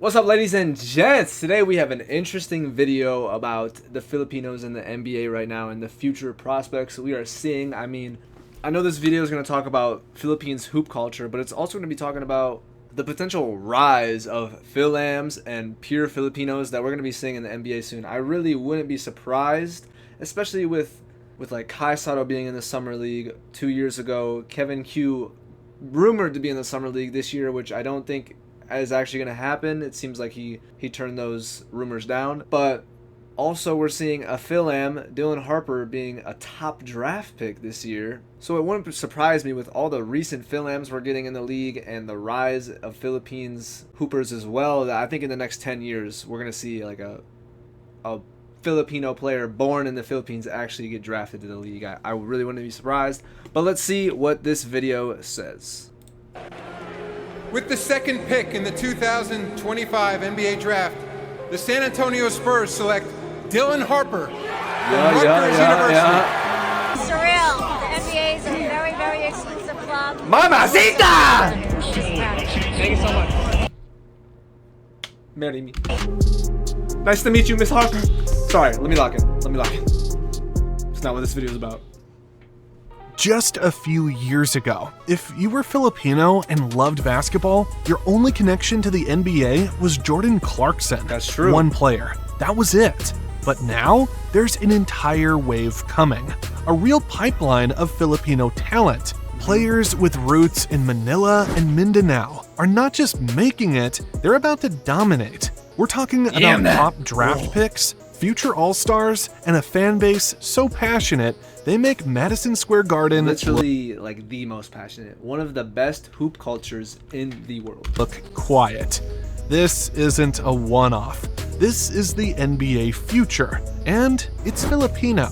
What's up, ladies and gents? Today we have an interesting video about the Filipinos in the NBA right now and the future prospects we are seeing. I mean, I know this video is going to talk about Philippines hoop culture, but it's also going to be talking about the potential rise of Philams and pure Filipinos that we're going to be seeing in the NBA soon. I really wouldn't be surprised, especially with like Kai Sato being in the Summer League 2 years ago, Kevin Q rumored to be in the Summer League this year, which I don't think is actually going to happen. It seems like he turned those rumors down. But also we're seeing a Philam, Dylan Harper, being a top draft pick this year. So it wouldn't surprise me with all the recent Philams we're getting in the league and the rise of Philippines hoopers as well, that I think in the next 10 years we're going to see like a Filipino player born in the Philippines actually get drafted to the league. I really wouldn't be surprised. But let's see what this video says. With the second pick in the 2025 NBA Draft, the San Antonio Spurs select Dylan Harper from Rutgers University. Surreal. The NBA is a very, very exclusive club. Mamacita! Thank you so much. Marry me. Nice to meet you, Miss Harper. Sorry, let me lock in. It's not what this video is about. Just a few years ago, if you were Filipino and loved basketball, your only connection to the NBA was Jordan Clarkson. That's true. One player. That was it. But now, there's an entire wave coming. A real pipeline of Filipino talent. Players with roots in Manila and Mindanao are not just making it, they're about to dominate. We're talking about top draft picks, future all-stars, and a fan base so passionate they make Madison Square Garden literally like the most passionate, one of the best hoop cultures in the world. Look quiet. This isn't a one-off. This is the NBA future, and it's Filipino.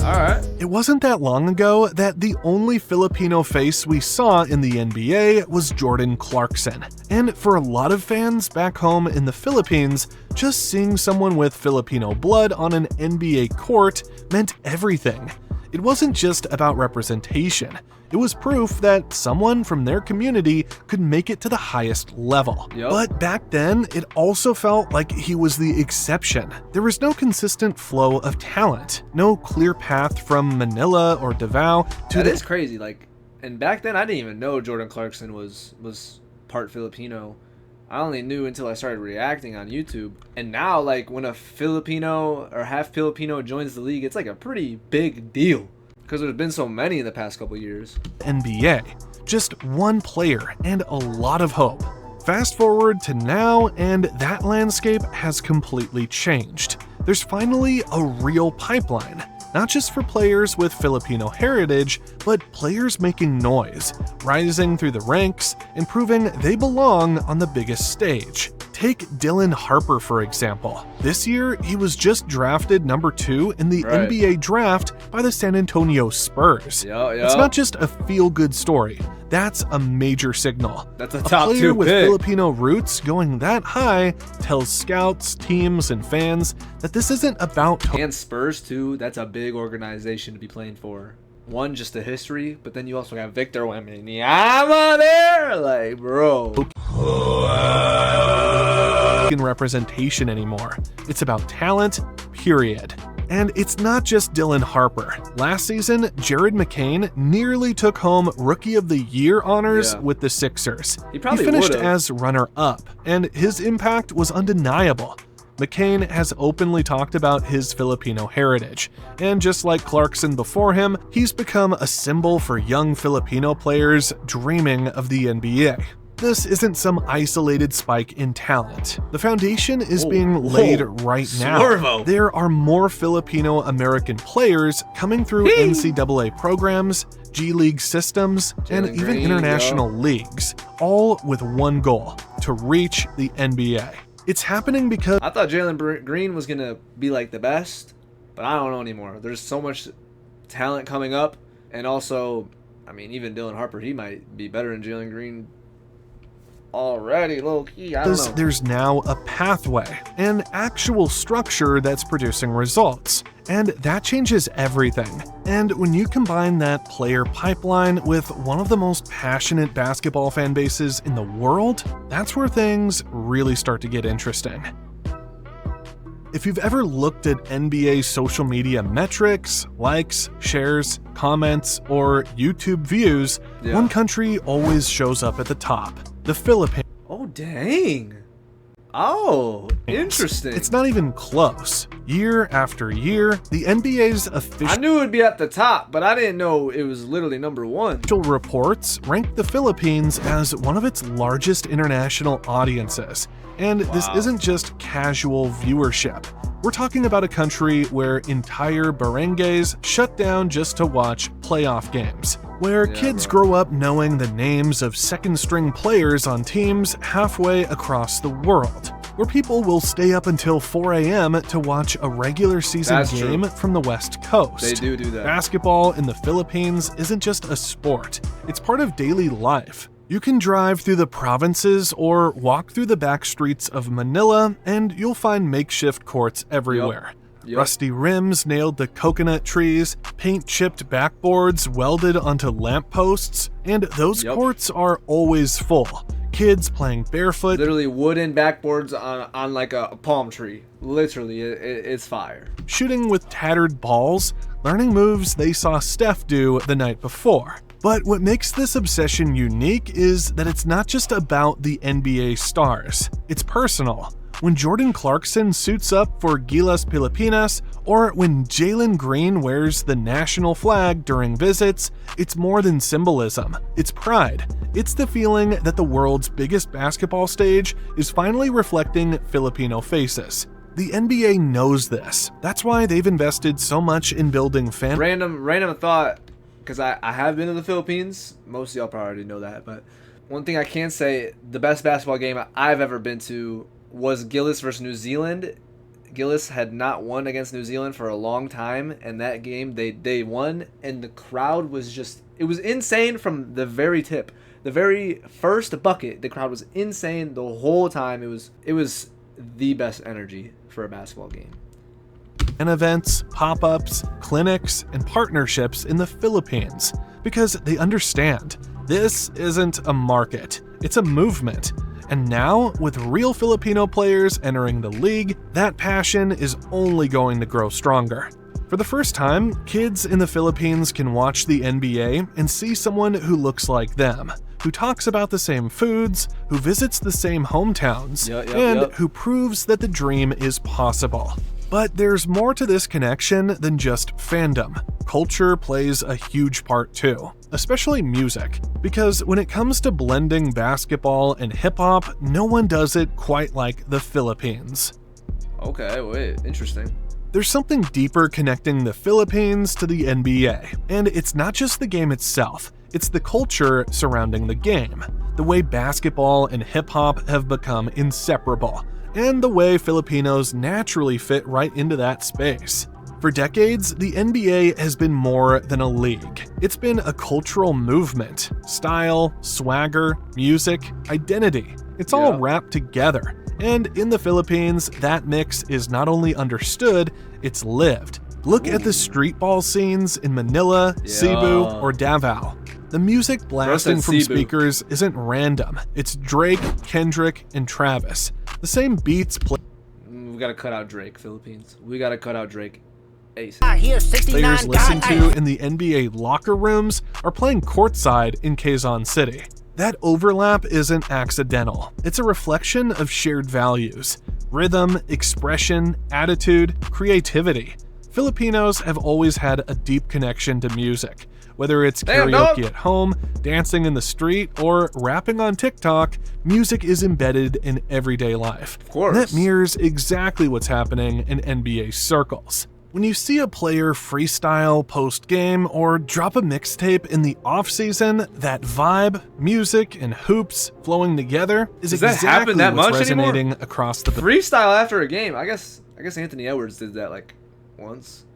Alright. It wasn't that long ago that the only Filipino face we saw in the NBA was Jordan Clarkson. And for a lot of fans back home in the Philippines, just seeing someone with Filipino blood on an NBA court meant everything. It wasn't just about representation. It was proof that someone from their community could make it to the highest level. Yep. But back then, it also felt like he was the exception. There was no consistent flow of talent, no clear path from Manila or Davao to That is crazy. Like, and back then I didn't even know Jordan Clarkson was part Filipino. I only knew until I started reacting on YouTube. And now, like, when a Filipino or half Filipino joins the league, it's like a pretty big deal, because there's been so many in the past couple years. NBA. Just one player and a lot of hope. Fast forward to now, and that landscape has completely changed. There's finally a real pipeline, not just for players with Filipino heritage, but players making noise, rising through the ranks, and proving they belong on the biggest stage. Take Dylan Harper, for example. This year, he was just drafted number 2 in the NBA draft by the San Antonio Spurs. It's not just a feel-good story. That's a major signal. That's a top 2 pick. A player with pick. Filipino roots going that high tells scouts, teams, and fans that this isn't about... And Spurs, too. That's a big organization to be playing for. One, just the history, but then you also have Victor Wembanyama there. Like, bro. Representation anymore. It's about talent, period. And it's not just Dylan Harper. Last season, Jared McCain nearly took home Rookie of the Year honors with the Sixers. He probably finished would've. as runner-up, and his impact was undeniable. McCain has openly talked about his Filipino heritage, and just like Clarkson before him, he's become a symbol for young Filipino players dreaming of the NBA. This isn't some isolated spike in talent. The foundation is being laid right now. Swervo. There are more Filipino-American players coming through NCAA programs, G League systems, and even international leagues, all with one goal: to reach the NBA. It's happening because... I thought Jalen Green was going to be like the best, but I don't know anymore. There's so much talent coming up, and also, I mean, even Dylan Harper, he might be better than Jalen Green. already, low key. I don't know. There's now a pathway, an actual structure that's producing results. And that changes everything. And when you combine that player pipeline with one of the most passionate basketball fan bases in the world, that's where things really start to get interesting. If you've ever looked at NBA social media metrics, likes, shares, comments, or YouTube views, one country always shows up at the top: the Philippines. Oh, dang. Oh, interesting. It's not even close. Year after year, the NBA's official I knew it would be at the top, but I didn't know it was literally number one. reports rank the Philippines as one of its largest international audiences. And this isn't just casual viewership. We're talking about a country where entire barangays shut down just to watch playoff games, where kids grow up knowing the names of second-string players on teams halfway across the world, where people will stay up until 4 a.m. to watch a regular season game from the West Coast. They do that. Basketball in the Philippines isn't just a sport, it's part of daily life. You can drive through the provinces or walk through the back streets of Manila, and you'll find makeshift courts everywhere. Rusty rims nailed to coconut trees, paint-chipped backboards welded onto lampposts, and those courts are always full. Kids playing barefoot. Literally wooden backboards on like a palm tree. Literally, it's fire. Shooting with tattered balls, learning moves they saw Steph do the night before. But what makes this obsession unique is that it's not just about the NBA stars. It's personal. When Jordan Clarkson suits up for Gilas Pilipinas, or when Jalen Green wears the national flag during visits, it's more than symbolism. It's pride. It's the feeling that the world's biggest basketball stage is finally reflecting Filipino faces. The NBA knows this. That's why they've invested so much in building fan. Random thought, because I have been to the Philippines. Most of y'all probably already know that, but one thing I can say, the best basketball game I've ever been to was Gilas versus New Zealand. Gilas had not won against New Zealand for a long time, and that game they won, and the crowd was just, it was insane from the very tip. The very first bucket, the crowd was insane the whole time. It was the best energy for a basketball game. And events, pop-ups, clinics, and partnerships in the Philippines, because they understand this isn't a market, it's a movement. And now, with real Filipino players entering the league, that passion is only going to grow stronger. For the first time, kids in the Philippines can watch the NBA and see someone who looks like them, who talks about the same foods, who visits the same hometowns, and who proves that the dream is possible. But there's more to this connection than just fandom. Culture plays a huge part too, especially music, because when it comes to blending basketball and hip-hop, no one does it quite like the Philippines. Okay, wait, interesting. There's something deeper connecting the Philippines to the NBA, and it's not just the game itself, it's the culture surrounding the game, the way basketball and hip-hop have become inseparable, and the way Filipinos naturally fit right into that space. For decades, the NBA has been more than a league. It's been a cultural movement. Style, swagger, music, identity. It's all wrapped together. And in the Philippines, that mix is not only understood, it's lived. Look at the street ball scenes in Manila, Cebu, or Davao. The music blasting from speakers isn't random. It's Drake, Kendrick, and Travis. The same beats play. We gotta cut out Drake, Philippines. We gotta cut out Drake. Players listen to in the NBA locker rooms are playing courtside in Quezon City. That overlap isn't accidental. It's a reflection of shared values: rhythm, expression, attitude, creativity. Filipinos have always had a deep connection to music. Whether it's karaoke at home, dancing in the street, or rapping on TikTok, music is embedded in everyday life. Of course. And that mirrors exactly what's happening in NBA circles. When you see a player freestyle post-game or drop a mixtape in the off-season, that vibe, music, and hoops flowing together is exactly what's resonating across the freestyle after a game. I guess Anthony Edwards did that like once.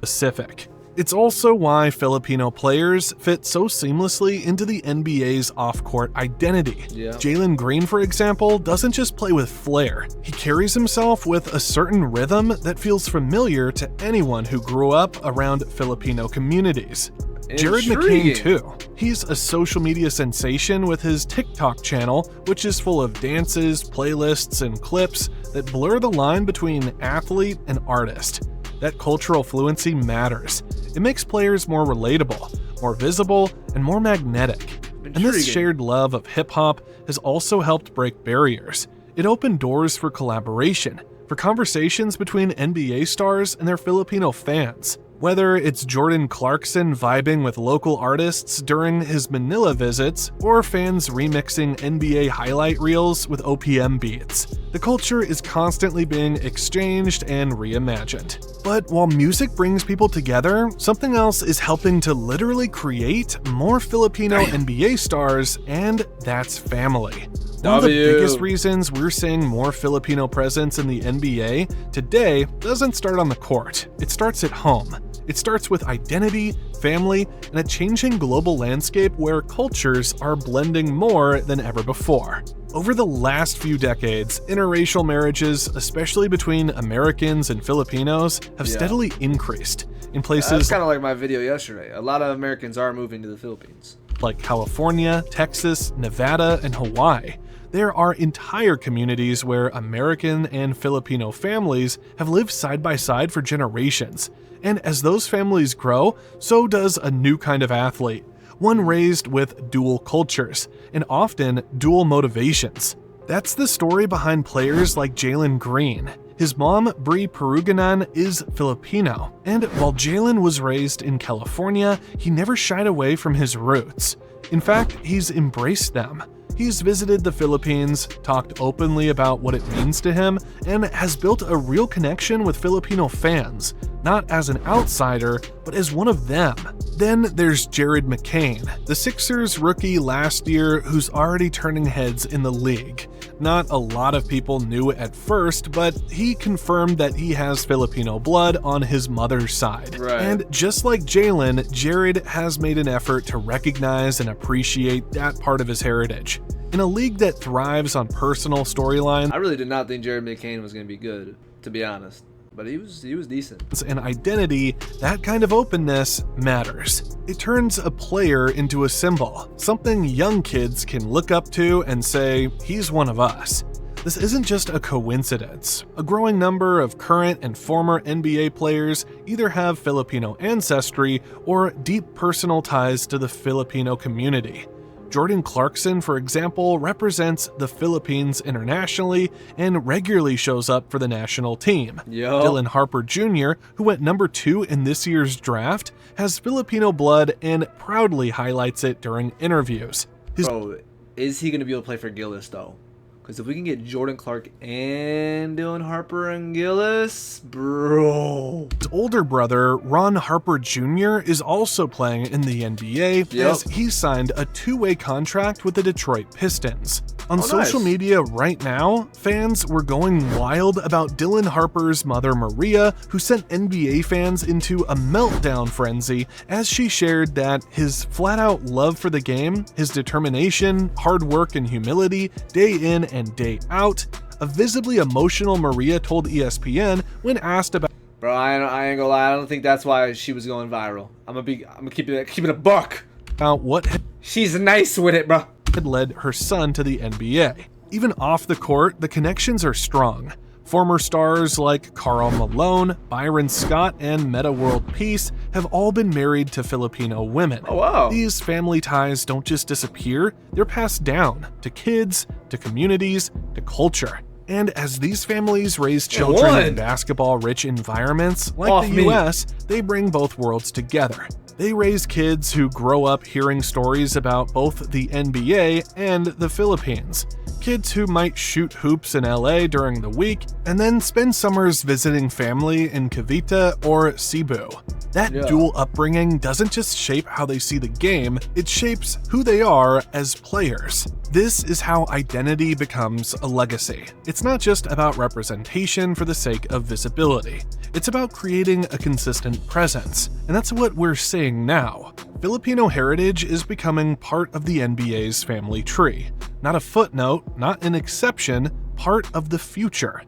Pacific. It's also why Filipino players fit so seamlessly into the NBA's off-court identity. Yeah. Jalen Green, for example, doesn't just play with flair. He carries himself with a certain rhythm that feels familiar to anyone who grew up around Filipino communities. Jared McCain, too. He's a social media sensation with his TikTok channel, which is full of dances, playlists, and clips that blur the line between athlete and artist. That cultural fluency matters. It makes players more relatable, more visible, and more magnetic. And this shared love of hip-hop has also helped break barriers. It opened doors for collaboration, for conversations between NBA stars and their Filipino fans. Whether it's Jordan Clarkson vibing with local artists during his Manila visits, or fans remixing NBA highlight reels with OPM beats, the culture is constantly being exchanged and reimagined. But while music brings people together, something else is helping to literally create more Filipino NBA stars, and that's family. One of the biggest reasons we're seeing more Filipino presence in the NBA today doesn't start on the court. It starts at home. It starts with identity, family, and a changing global landscape where cultures are blending more than ever before. Over the last few decades, interracial marriages, especially between Americans and Filipinos, have steadily increased. In places That's kind of like my video yesterday. A lot of Americans are moving to the Philippines. Like California, Texas, Nevada, and Hawaii. There are entire communities where American and Filipino families have lived side by side for generations. And as those families grow, so does a new kind of athlete, one raised with dual cultures, and often dual motivations. That's the story behind players like Jalen Green. His mom, Bri Peruganan, is Filipino, and while Jalen was raised in California, he never shied away from his roots. In fact, he's embraced them. He's visited the Philippines, talked openly about what it means to him, and has built a real connection with Filipino fans, not as an outsider, but as one of them. Then there's Jared McCain, the Sixers rookie last year who's already turning heads in the league. Not a lot of people knew at first, but he confirmed that he has Filipino blood on his mother's side. Right. And just like Jalen, Jared has made an effort to recognize and appreciate that part of his heritage. In a league that thrives on personal storylines, I really did not think Jared McCain was going to be good, to be honest. But he was decent. and identity, that kind of openness matters. It turns a player into a symbol, something young kids can look up to and say, he's one of us. This isn't just a coincidence. A growing number of current and former NBA players either have Filipino ancestry or deep personal ties to the Filipino community. Jordan Clarkson, for example, represents the Philippines internationally and regularly shows up for the national team. Dylan Harper Jr., who went number 2 in this year's draft, has Filipino blood and proudly highlights it during interviews. Bro, is he going to be able to play for Gillis, though? Because if we can get Jordan Clark and Dylan Harper and Gillis, bro. His older brother, Ron Harper Jr., is also playing in the NBA as he signed a 2-way contract with the Detroit Pistons. On social media right now, fans were going wild about Dylan Harper's mother Maria, who sent NBA fans into a meltdown frenzy as she shared that his flat-out love for the game, his determination, hard work, and humility, day in and day out. A visibly emotional Maria told ESPN when asked about Bro, I ain't gonna lie, I don't think that's why she was going viral. I'm gonna keep it a buck. what She's nice with it, bro. had led her son to the NBA. Even off the court, the connections are strong. Former stars like Karl Malone, Byron Scott, and Meta World Peace have all been married to Filipino women. Oh, wow. These family ties don't just disappear, they're passed down to kids, to communities, to culture. And as these families raise children in basketball-rich environments like the US, they bring both worlds together. They raise kids who grow up hearing stories about both the NBA and the Philippines. Kids who might shoot hoops in LA during the week and then spend summers visiting family in Cavite or Cebu. That dual upbringing doesn't just shape how they see the game, it shapes who they are as players. This is how identity becomes a legacy. It's not just about representation for the sake of visibility. It's about creating a consistent presence, and that's what we're seeing now. Filipino heritage is becoming part of the NBA's family tree. Not a footnote, not an exception, part of the future.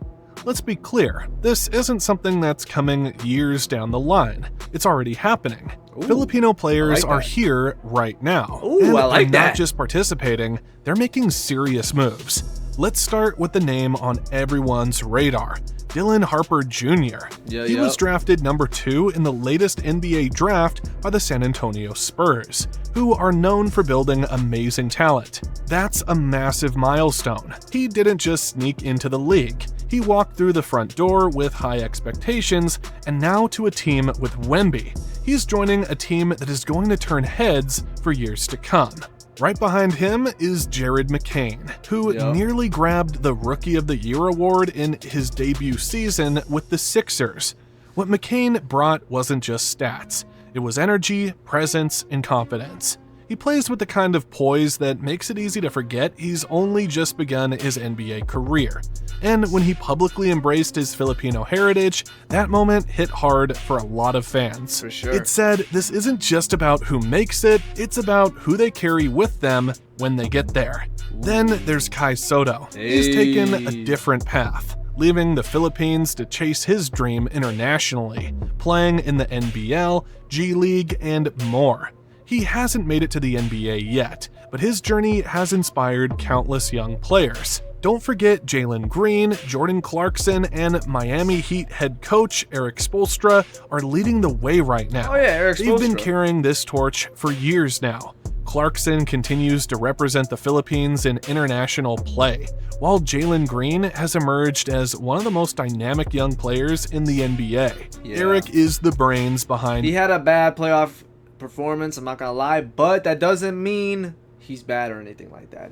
Let's be clear, this isn't something that's coming years down the line. It's already happening. Ooh, Filipino players like are that. here right now. Ooh, and I like they're not that. just participating, they're making serious moves. Let's start with the name on everyone's radar, Dylan Harper Jr. He was drafted number 2 in the latest NBA draft by the San Antonio Spurs, who are known for building amazing talent. That's a massive milestone. He didn't just sneak into the league. He walked through the front door with high expectations, and now to a team with Wemby. He's joining a team that is going to turn heads for years to come. Right behind him is Jared McCain, who nearly grabbed the Rookie of the Year award in his debut season with the Sixers. What McCain brought wasn't just stats, it was energy, presence, and confidence. He plays with the kind of poise that makes it easy to forget he's only just begun his NBA career. And when he publicly embraced his Filipino heritage, that moment hit hard for a lot of fans. For sure. It said this isn't just about who makes it, it's about who they carry with them when they get there. Then there's Kai Soto. He's taken a different path, leaving the Philippines to chase his dream internationally, playing in the NBL, G League, and more. He hasn't made it to the NBA yet, but his journey has inspired countless young players. Don't forget Jalen Green, Jordan Clarkson, and Miami Heat head coach Eric Spoelstra are leading the way right now. Oh yeah, Eric They've been Spoelstra. carrying this torch for years now. Clarkson continues to represent the Philippines in international play, while Jalen Green has emerged as one of the most dynamic young players in the NBA. Yeah. Eric is the brains behind. He had a bad playoff performance, I'm not gonna lie, but that doesn't mean he's bad or anything like that.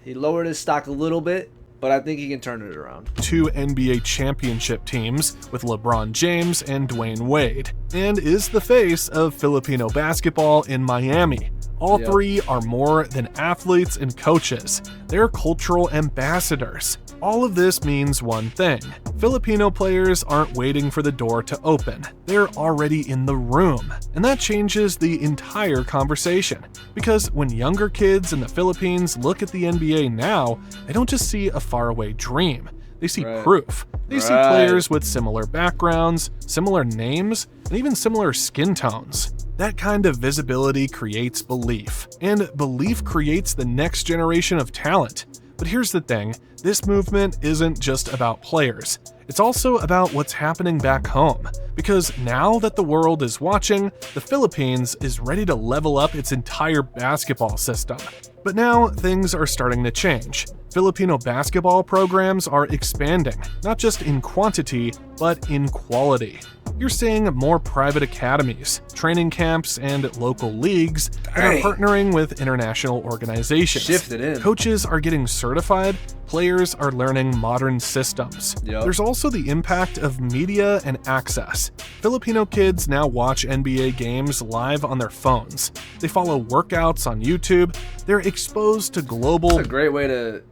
He lowered his stock a little bit, but I think he can turn it around. 2 NBA championship teams with LeBron James and Dwayne Wade, and is the face of Filipino basketball in Miami. All 3 are more than athletes and coaches. They're cultural ambassadors. All of this means one thing. Filipino players aren't waiting for the door to open. They're already in the room. And that changes the entire conversation. Because when younger kids in the Philippines look at the NBA now, they don't just see a faraway dream. They see proof. They see players with similar backgrounds, similar names, and even similar skin tones. That kind of visibility creates belief, and belief creates the next generation of talent. But here's the thing, this movement isn't just about players. It's also about what's happening back home. Because now that the world is watching, the Philippines is ready to level up its entire basketball system. But now things are starting to change. Filipino basketball programs are expanding, not just in quantity, but in quality. You're seeing more private academies, training camps, and local leagues that are partnering with international organizations. Shifted in. Coaches are getting certified, players are learning modern systems. There's also the impact of media and access. Filipino kids now watch NBA games live on their phones. They follow workouts on YouTube. They're exposed to global... It's a great way to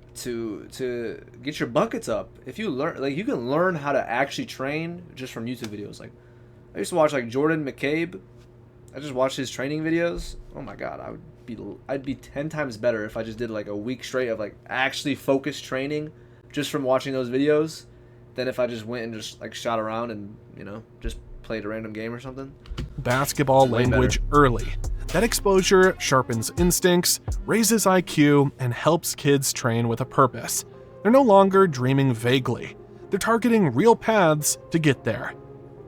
get your buckets up. If you learn, like, you can learn how to actually train just from YouTube videos. Like, I used to watch like Jordan McCabe. I just watched his training videos. Oh my god, I'd be 10 times better if I just did like a week straight of like actually focused training just from watching those videos than if I just went and just like shot around and, you know, just played a random game or something. Basketball language early. That exposure sharpens instincts, raises IQ, and helps kids train with a purpose. They're no longer dreaming vaguely. They're targeting real paths to get there.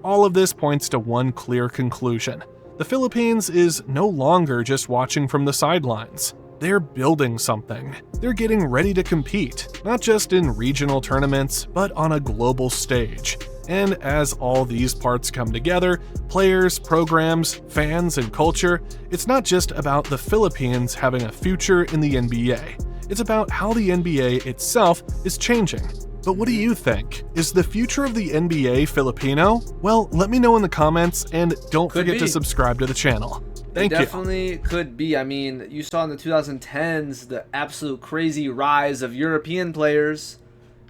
All of this points to one clear conclusion. The Philippines is no longer just watching from the sidelines. They're building something. They're getting ready to compete, not just in regional tournaments, but on a global stage. And as all these parts come together, players, programs, fans, and culture, it's not just about the Philippines having a future in the NBA. It's about how the NBA itself is changing. But what do you think? Is the future of the NBA Filipino? Well, let me know in the comments, and don't forget to subscribe to the channel. Thank you. Definitely could be. I mean, you saw in the 2010s the absolute crazy rise of European players.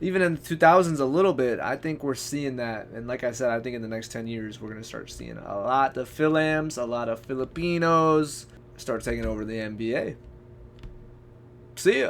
even in the 2000s a little bit. I think we're seeing that. And like I said, I think in the next 10 years, we're going to start seeing a lot of Philams, a lot of Filipinos start taking over the NBA. See ya.